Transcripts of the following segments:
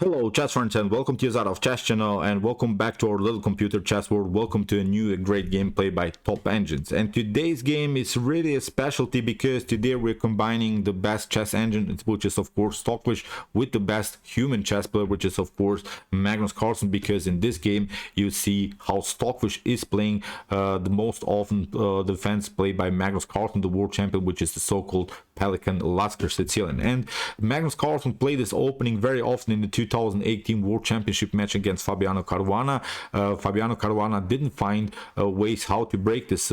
Hello chess friends and welcome to your of Chess channel and welcome back to our little computer chess world. Welcome to a new great gameplay by top engines, and today's game is really a specialty because today we're combining the best chess engine, which is of course Stockfish, with the best human chess player, which is of course Magnus Carlsen, because in this game you see how Stockfish is playing the most often defense played by Magnus Carlsen, the world champion, which is the so-called Pelikan Lasker Sicilian. And Magnus Carlsen played this opening very often in the 2018 World Championship match against Fabiano Caruana. Fabiano Caruana didn't find ways how to break this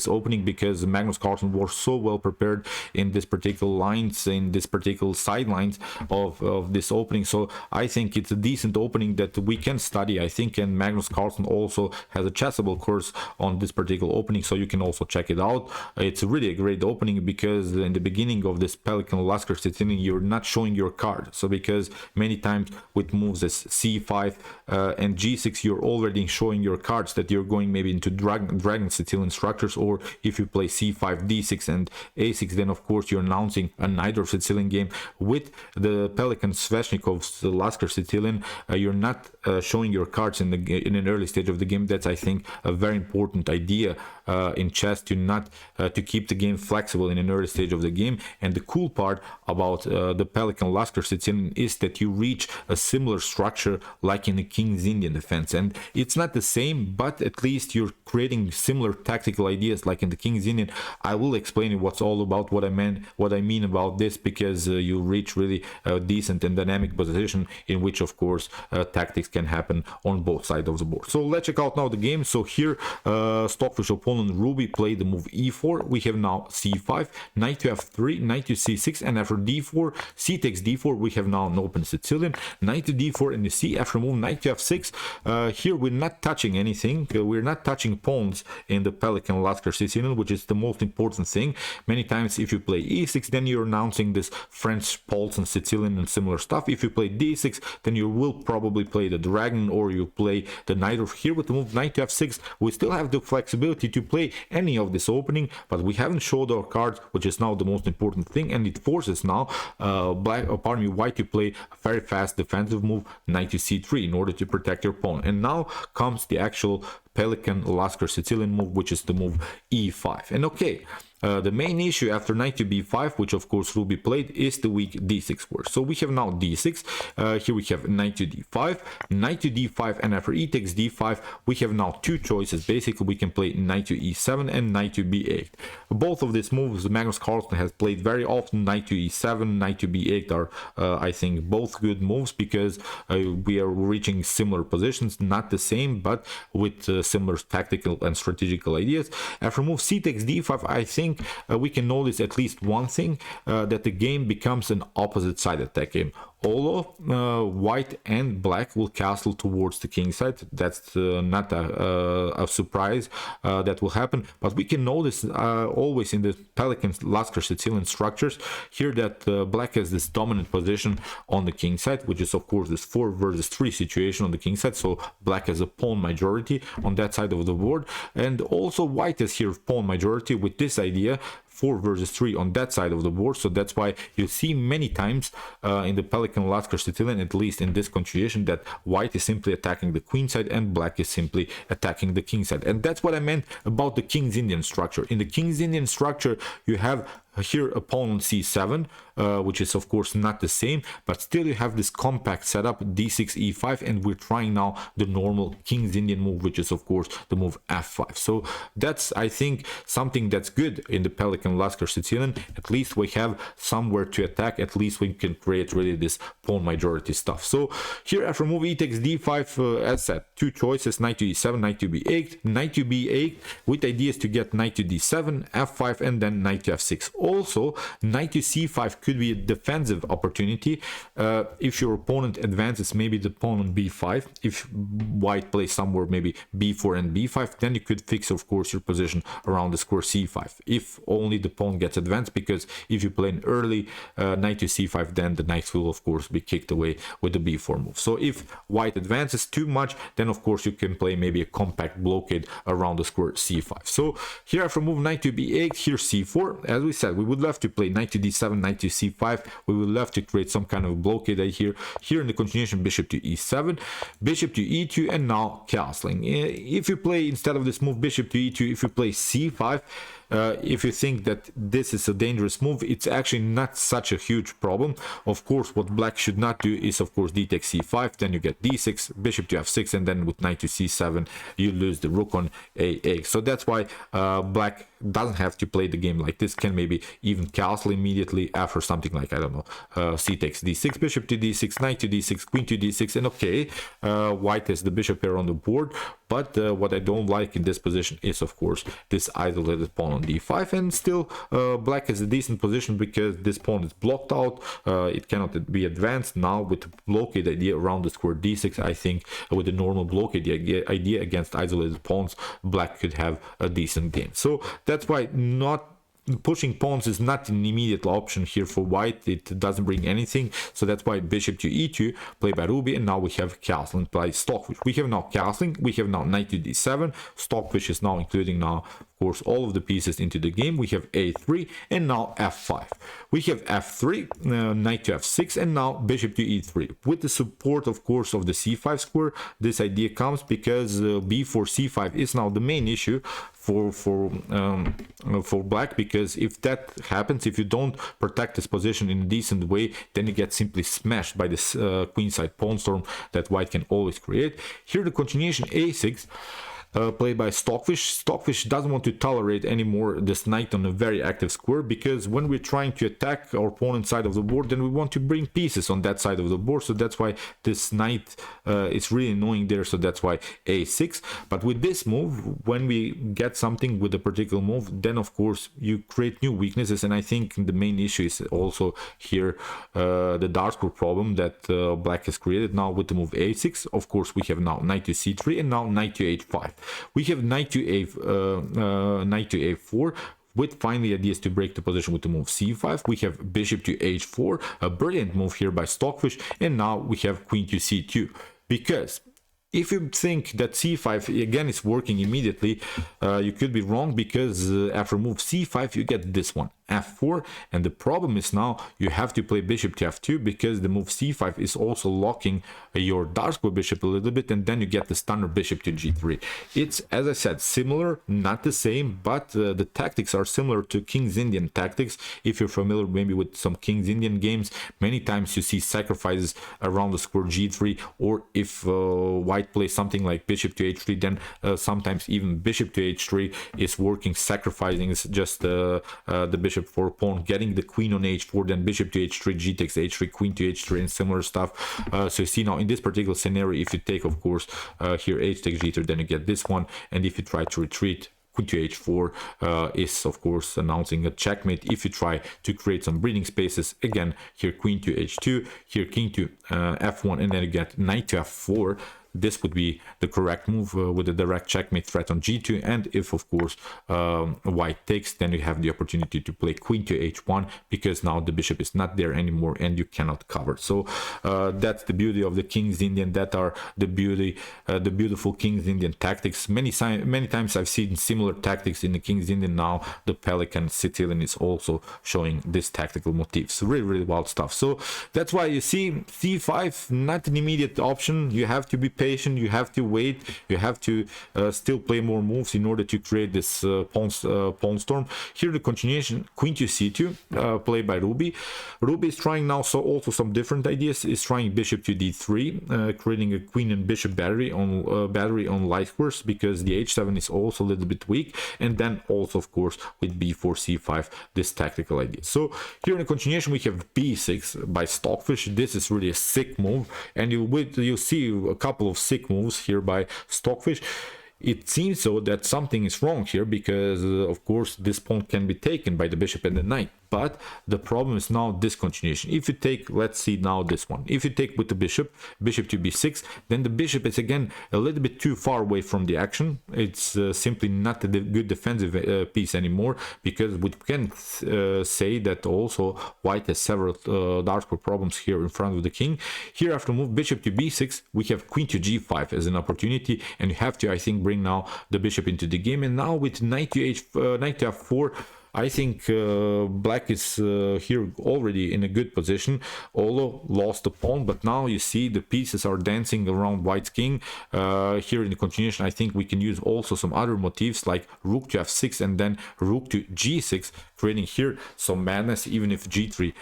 opening, because Magnus Carlsen was so well prepared in this particular lines, in this particular sidelines of this opening. So I think it's a decent opening that we can study, I think, and Magnus Carlsen also has a chessable course on this particular opening, so you can also check it out. It's really a great opening because in the beginning of this Pelikan Lasker Sicilian you're not showing your card. So because many times with moves as c5 and g6 you're already showing your cards that you're going maybe into dragon Sicilian structures, or if you play c5 d6 and a6, then of course you're announcing a neither Sicilian game. With the Pelikan Sveshnikov's Lasker Sicilian you're not showing your cards in an early stage of the game. That's, I think, a very important idea in chess, to keep the game flexible in an early stage of the game. And the cool part about the Pelikan Lasker Sicilian is that you reach a similar structure like in the King's Indian Defense, and it's not the same, but at least you're creating similar tactical ideas like in the King's Indian. I will explain you what's all about, what I mean about this, because you reach really a decent and dynamic position in which of course tactics can happen on both sides of the board. So let's check out now the game. So here Stockfish opponent Ruby played the move e4. We have now c5, knight to f3, knight to c6, and after d4, c takes d4, we have now an open Sicilian, knight to d4 and the c. After move knight to f6, here we're not touching anything, we're not touching pawns in the Pelikan Lasker Sicilian, which is the most important thing. Many times if you play e6, then you're announcing this French Paulsen Sicilian and similar stuff. If you play d6, then you will probably play the dragon, or you play the knight. Here with the move knight to f6, we still have the flexibility to play any of this opening, but we haven't showed our cards, which is now the most important thing, and it forces now White to play a very fast defensive move knight to c3 in order to protect your pawn. And now comes the actual Pelikan Lasker Sicilian move, which is the move e5. And okay, the main issue after knight to b5, which of course Ruby played, is the weak d6 course. So we have now d6, here we have knight to d5, knight to d5, and after e takes d5, we have now two choices. Basically we can play knight to e7 and knight to b8. Both of these moves Magnus Carlsen has played very often. Knight to e7, knight to b8 are I think both good moves, because we are reaching similar positions, not the same, but with similar tactical and strategical ideas. After move c takes d5, I think we can notice at least one thing, that the game becomes an opposite side attack game. Although white and black will castle towards the king side, that's not a surprise that will happen, but we can notice always in the Pelikan Lasker Sicilian structures here that black has this dominant position on the king side, which is of course this 4 versus 3 situation on the king side. So black has a pawn majority on that side of the board, and also white has here pawn majority with this idea 4 versus 3 on that side of the board. So that's why you see many times in the Pelikan Lasker Sicilian, at least in this continuation, that white is simply attacking the queen side and black is simply attacking the king side. And that's what I meant about the King's Indian structure. In the King's Indian structure you have here a pawn on c7, which is of course not the same, but still you have this compact setup d6 e5, and we're trying now the normal King's Indian move, which is of course the move f5. So that's, I think, something that's good in the Pelikan Lasker Sicilian. At least we have somewhere to attack, at least we can create really this pawn majority stuff. So here after move e takes d5, as said, two choices, knight to e7, knight to b8, knight to b8 with ideas to get knight to d7, f5, and then knight to f6. Also, knight to c5 could be a defensive opportunity if your opponent advances maybe the pawn on b5. If white plays somewhere maybe b4 and b5, then you could fix of course your position around the square c5, if only the pawn gets advanced, because if you play an early knight to c5, then the knight will of course be kicked away with the b4 move. So if white advances too much, then of course you can play maybe a compact blockade around the square c5. So here after move knight to b8, here c4, as we said, said, we would love to play knight to d7, knight to c5. We would love to create some kind of blockade here. Here in the continuation, bishop to e7, bishop to e2, and now castling. If you play, instead of this move bishop to e2, if you play c5, if you think that this is a dangerous move, it's actually not such a huge problem. Of course, what black should not do is, of course, d takes c5, then you get d6, bishop to f6, and then with knight to c7, you lose the rook on a. So that's why black doesn't have to play the game like this, can maybe even castle immediately after something like, I don't know, c takes d6, bishop to d6, knight to d6, queen to d6, and okay, white has the bishop here on the board. But what I don't like in this position is, of course, this isolated pawn on d5, and still black has a decent position because this pawn is blocked out. It cannot be advanced. Now with the blockade idea around the square d6, I think with the normal blockade idea against isolated pawns, black could have a decent game. So that's why not pushing pawns is not an immediate option here for white. It doesn't bring anything, so that's why bishop to e2 played by Ruby, and now we have castling by Stockfish. We have now castling, we have now knight to d7. Stockfish is now including now, of course, all of the pieces into the game. We have a3 and now f5. We have f3, knight to f6, and now bishop to e3. With the support, of course, of the c5 square, this idea comes because b4 c5 is now the main issue for black, because if that happens, if you don't protect this position in a decent way, then you get simply smashed by this queenside pawn storm that white can always create. Here the continuation a6 played by Stockfish. Stockfish doesn't want to tolerate anymore this knight on a very active square, because when we're trying to attack our opponent's side of the board, then we want to bring pieces on that side of the board. So that's why this knight is really annoying there. So that's why a6. But with this move, when we get something with a particular move, then of course you create new weaknesses. And I think the main issue is also here the dark square problem that black has created now with the move a6. Of course, we have now knight to c3 and now knight to h5. We have knight to a4 with finally ideas to break the position with the move c5. We have bishop to h4, a brilliant move here by Stockfish, and now we have queen to c2. Because if you think that c5 again is working immediately, you could be wrong, because after move c5 you get this one, f4, and the problem is now you have to play bishop to f2, because the move c5 is also locking your dark square bishop a little bit, and then you get the stunner bishop to g3. It's, as I said, similar, not the same, but the tactics are similar to King's Indian tactics. If you're familiar maybe with some King's Indian games, many times you see sacrifices around the square g3, or if white plays something like bishop to h3, then sometimes even bishop to h3 is working, sacrificing just the bishop for a pawn, getting the queen on h4, then bishop to h3, g takes h3, queen to h3, and similar stuff. So you see now in this particular scenario, if you take, of course, here h takes g3, then you get this one, and if you try to retreat, queen to h4 is of course announcing a checkmate. If you try to create some breathing spaces, again here queen to h2, here king to f1, and then you get knight to f4. This would be the correct move with a direct checkmate threat on g2, and if of course white takes, then you have the opportunity to play queen to h1, because now the bishop is not there anymore and you cannot cover. So that's the beauty of the King's Indian. That are the beautiful King's Indian tactics. Many times I've seen similar tactics in the King's Indian. Now the Pelikan Sicilian is also showing this tactical motifs. Really wild stuff. So that's why you see c5 not an immediate option. You have to be patient, you have to wait, you have to still play more moves in order to create this pawn storm. Here the continuation, queen to c2 played by Ruby. Ruby is trying now also some different ideas. Is trying bishop to d3, creating a queen and bishop battery on light squares, because the h7 is also a little bit weak, and then also of course with b4 c5 this tactical idea. So here in the continuation we have b6 by Stockfish. This is really a sick move, and you'll see a couple of sick moves here by Stockfish. It seems so that something is wrong here, because of course this pawn can be taken by the bishop and the knight, but the problem is now this continuation. If you take, let's see now this one, if you take with the bishop to b6, then the bishop is again a little bit too far away from the action. It's simply not a good defensive piece anymore, because we can say that also white has several dark square problems here in front of the king. Here after move bishop to b6, we have queen to g5 as an opportunity, and you have to, I think, bring now the bishop into the game. And now with knight to f4, I think black is here already in a good position, although lost a pawn, but now you see the pieces are dancing around white's king. Here in the continuation, I think we can use also some other motifs like rook to f6 and then rook to g6, creating here some madness. Even if g3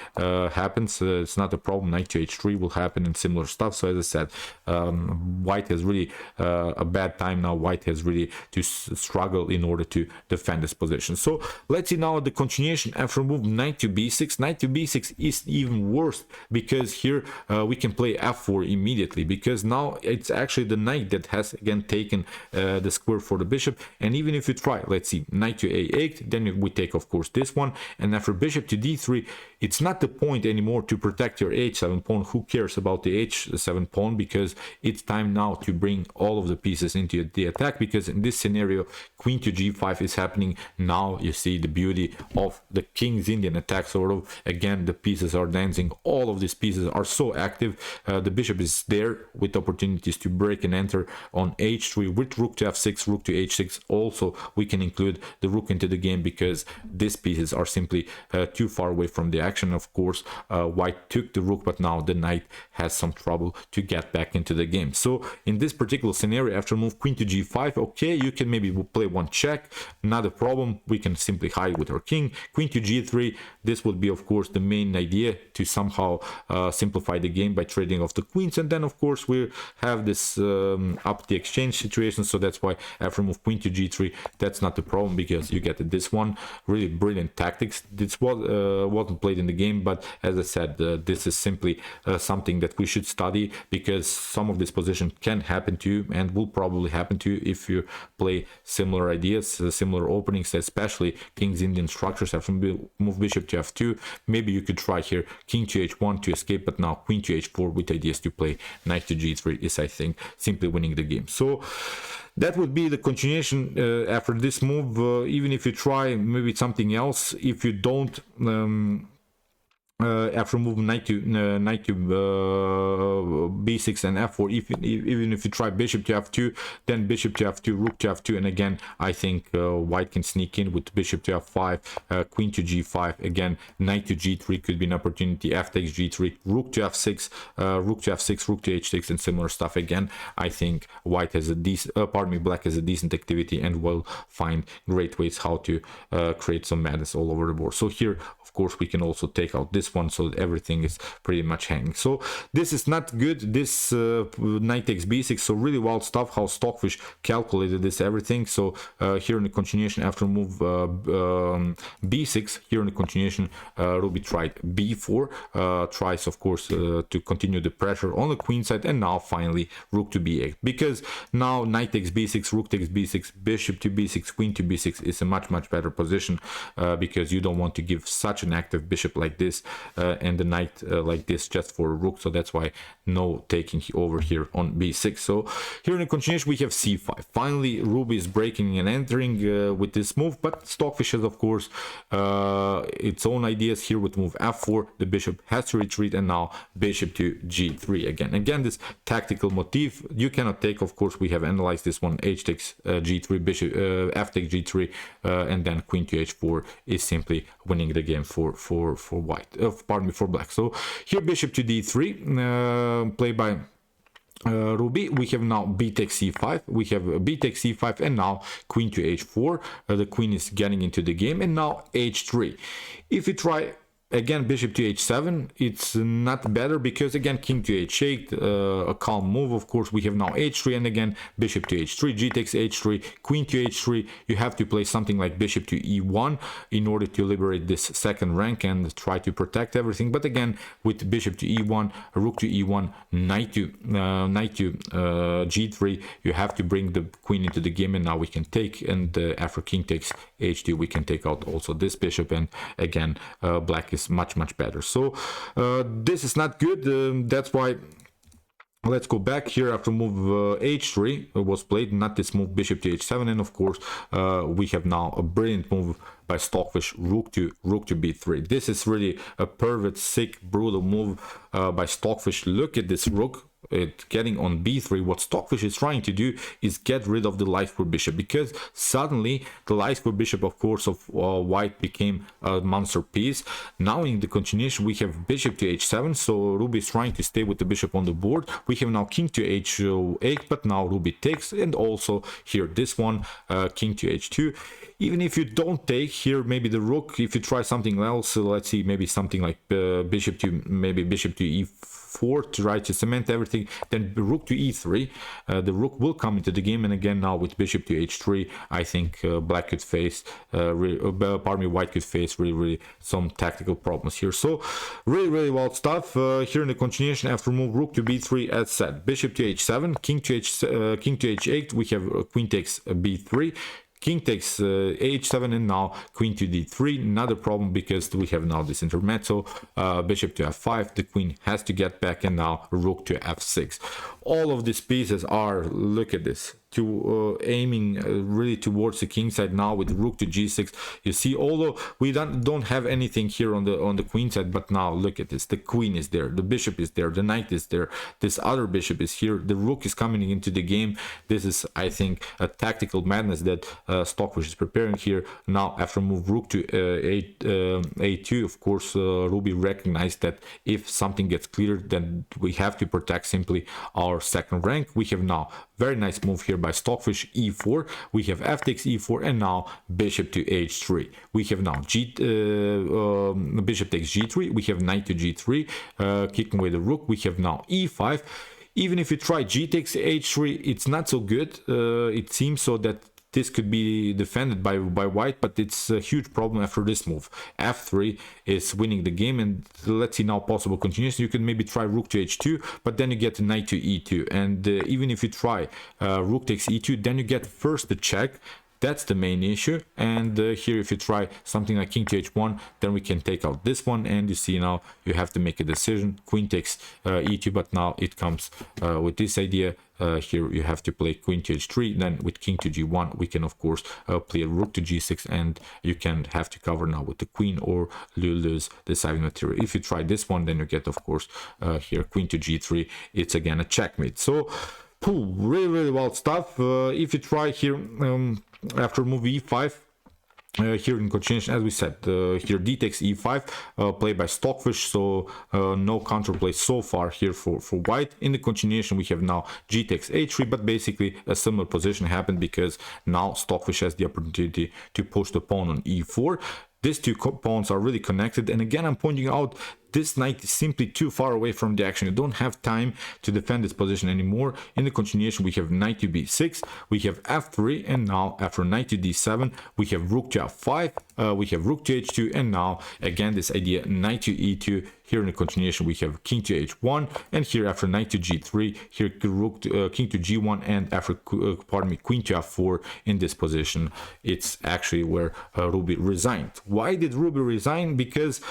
happens, it's not a problem. Knight to h3 will happen and similar stuff. So as I said, white has really a bad time now. White has really to struggle in order to defend this position. So let's see now the continuation after move knight to b6. Knight to b6 is even worse because here we can play f4 immediately, because now it's actually the knight that has again taken the square for the bishop. And even if you try, let's see, knight to a8, then we take of course this one, and after bishop to d3, it's not the point anymore to protect your h7 pawn. Who cares about the h7 pawn, because it's time now to bring all of the pieces into the attack, because in this scenario queen to g5 is happening. Now you see the beauty of the King's Indian attack, sort of. Again, the pieces are dancing, all of these pieces are so active. The bishop is there with opportunities to break and enter on h3 with rook to f6, rook to h6. Also we can include the rook into the game because these pieces are simply too far away from the action. Of course white took the rook, but now the knight has some trouble to get back into the game. So in this particular scenario, after move queen to g5, okay, you can maybe play one check, not a problem. We can simply hide with our king. Queen to g3, this would be of course the main idea, to somehow simplify the game by trading off the queens. And then of course we have this up the exchange situation, so that's why after move queen to g3, that's not the problem, because you get this one. Really brilliant tactics. This wasn't played in the game, but as I said, this is simply something that we should study, because some of this position can happen to you and will probably happen to you if you play similar ideas, similar openings, especially King's Indian structures. After move bishop to f2, maybe you could try here king to h1 to escape, but now queen to h4 with ideas to play knight to g3 is, I think, simply winning the game. So that would be the continuation after this move. Even if you try maybe something else, if you don't after move knight to b6 and f4, even if you try bishop to f2, then bishop to f2, rook to f2, and again I think white can sneak in with bishop to f5, queen to g5, again knight to g3 could be an opportunity, f takes g3, rook to f6, rook to f6, rook to h6, and similar stuff. Again, I think white has a decent black has a decent activity and will find great ways how to create some madness all over the board. So here of course we can also take out this one, so everything is pretty much hanging. So this is not good, this knight takes b6. So really wild stuff how Stockfish calculated this everything. So here in the continuation after move b6, here in the continuation Ruby tried b4, tries of course to continue the pressure on the queen side, and now finally rook to b8, because now knight takes b6, rook takes b6, bishop to b6, queen to b6 is a much better position, because you don't want to give such an active bishop like this and the knight like this just for a rook. So that's why no taking over here on b6. So here in the continuation we have c5. Finally Ruby is breaking and entering with this move, but Stockfish has of course its own ideas here with move f4. The bishop has to retreat, and now bishop to g3 again this tactical motif you cannot take. Of course we have analyzed this one, h takes g3, bishop f takes g3, and then queen to h4 is simply winning the game for white, pardon me, for black. So here bishop to d3 played by Ruby. We have now b takes c5, we have b takes c5, and now queen to h4. The queen is getting into the game, and now h3. If you try again bishop to h7, it's not better, because again king to h8, a calm move. Of course we have now h3, and again bishop to h3, g takes h3, queen to h3. You have to play something like bishop to e1 in order to liberate this second rank and try to protect everything. But again with bishop to e1, rook to e1, knight to g3, you have to bring the queen into the game, and now we can take, and after king takes h2 we can take out also this bishop, and again black is much better. So this is not good. That's why let's go back here after move h3 was played, not this move bishop to h7, and of course we have now a brilliant move by Stockfish, rook to b3. This is really a pervert, sick, brutal move by Stockfish. Look at this rook. it getting on b3, what Stockfish is trying to do is get rid of the light square bishop, because suddenly the light square bishop, of course, of white became a monster piece. Now in the continuation we have bishop to h7, so Ruby is trying to stay with the bishop on the board. We have now king to h8, but now Ruby takes, and also here this one, king to h2. Even if you don't take here, maybe the rook, if you try something else, let's see, maybe something like bishop to e4 to try to cement everything, then rook to e3, the rook will come into the game. And again, now with bishop to h3, I think black could face, white could face really some tactical problems here. So really wild stuff here in the continuation. After move rook to b3, as said, bishop to h7, king to h8, we have queen takes b3, king takes h7, and now queen to d3. Another problem, because we have now this intermezzo, bishop to f5, the queen has to get back, and now rook to f6. All of these pieces are, look at this, to aiming really towards the king side. Now with rook to g6, you see, although we don't have anything here on the queen side, but now look at this, the queen is there, the bishop is there, the knight is there, this other bishop is here, the rook is coming into the game. This is, I think, a tactical madness that Stockfish is preparing here. Now after move rook to a2, of course Ruby recognized that if something gets cleared, then we have to protect simply our second rank. We have now very nice move here by Stockfish, e4, we have f takes e4, and now bishop to h3. We have now bishop takes g3, we have knight to g3, kicking away the rook. We have now e5. Even if you try g takes h3, it's not so good. It seems so that this could be defended by white, but it's a huge problem after this move. f3 is winning the game, and let's see now possible continuation. You can maybe try rook to h2, but then you get knight to e2, and even if you try rook takes e2, then you get first the check. That's the main issue. And here if you try something like king to h1, then we can take out this one, and you see now you have to make a decision. Queen takes e2, but now it comes with this idea. Here you have to play queen to h3, then with king to g1 we can of course play a rook to g6, and you can have to cover now with the queen, or you lose the saving material. If you try this one, then you get of course here queen to g3, it's again a checkmate. So really wild stuff. If you try here after move e5, here in continuation, as we said, here d takes e5, played by Stockfish, so no counterplay so far here for white. In the continuation we have now g takes h3, but basically a similar position happened, because now Stockfish has the opportunity to push the pawn on e4. These two pawns are really connected, and again I'm pointing out this knight is simply too far away from the action. You don't have time to defend this position anymore. In the continuation we have knight to b6, we have f3, and now after knight to d7 we have rook to f5, we have rook to h2, and now again this idea knight to e2. Here in the continuation we have king to h1, and here after knight to g3, here rook to, king to g1, and after queen to f4. In this position it's actually where Ruby resigned. Why did Ruby resign? Because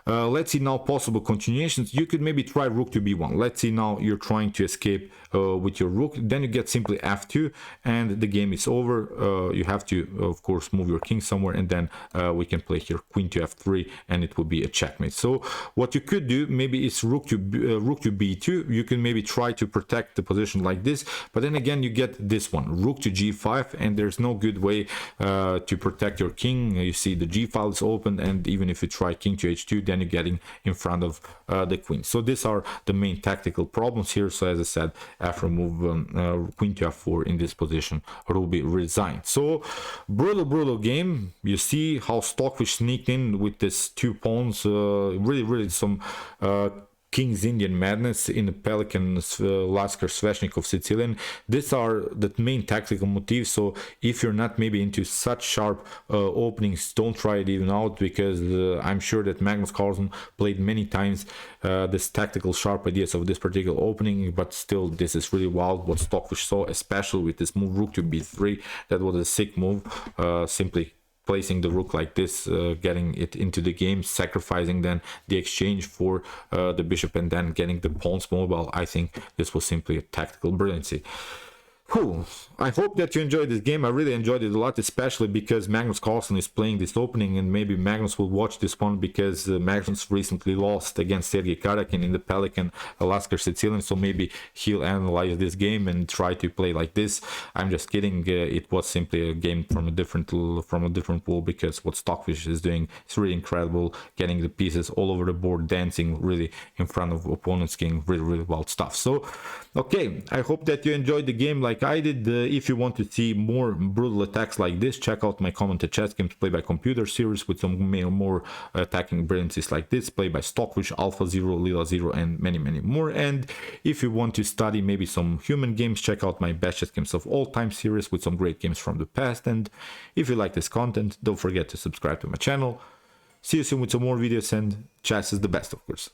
let's see now possible continuations. You could maybe try rook to b1. Let's see now you're trying to escape with your rook, then you get simply f2, and the game is over. You have to of course move your king somewhere, and then we can play here queen to f3, and it will be a checkmate. So what you could do maybe is rook to b2. You can maybe try to protect the position like this, but then again you get this one, rook to g5, and there's no good way to protect your king. You see the g file is open, and even if you try king to h2, then you're getting in front of the queen. So these are the main tactical problems here. So as I said, after move queen to f4 in this position, Ruby resigned. So brutal game. You see how Stockfish sneaked in with this two pawns. Really some King's Indian madness in the Pelikan Lasker-Pelikan Sicilian. These are the main tactical motifs. So if you're not maybe into such sharp openings, don't try it even out, because I'm sure that Magnus Carlsen played many times this tactical sharp ideas of this particular opening, but still this is really wild what Stockfish saw, especially with this move rook to b3. That was a sick move, simply placing the rook like this, getting it into the game, sacrificing then the exchange for the bishop, and then getting the pawns mobile. I think this was simply a tactical brilliancy. Cool. I hope that you enjoyed this game. I really enjoyed it a lot, especially because Magnus Carlsen is playing this opening, and maybe Magnus will watch this one because Magnus recently lost against Sergei Karakin in the Pelikan Lasker-Sicilian, so maybe he'll analyze this game and try to play like this. I'm just kidding. It was simply a game from a different pool, because what Stockfish is doing is really incredible, getting the pieces all over the board, dancing really in front of opponents, getting really wild stuff. So okay, I hope that you enjoyed the game like I did. If you want to see more brutal attacks like this, check out my commented chess games play by computer series with some more attacking brilliancies like this, played by Stockfish, Alpha Zero, Lila Zero, and many more. And if you want to study maybe some human games, check out my best chess games of all time series with some great games from the past. And if you like this content, don't forget to subscribe to my channel. See you soon with some more videos, and chess is the best, of course.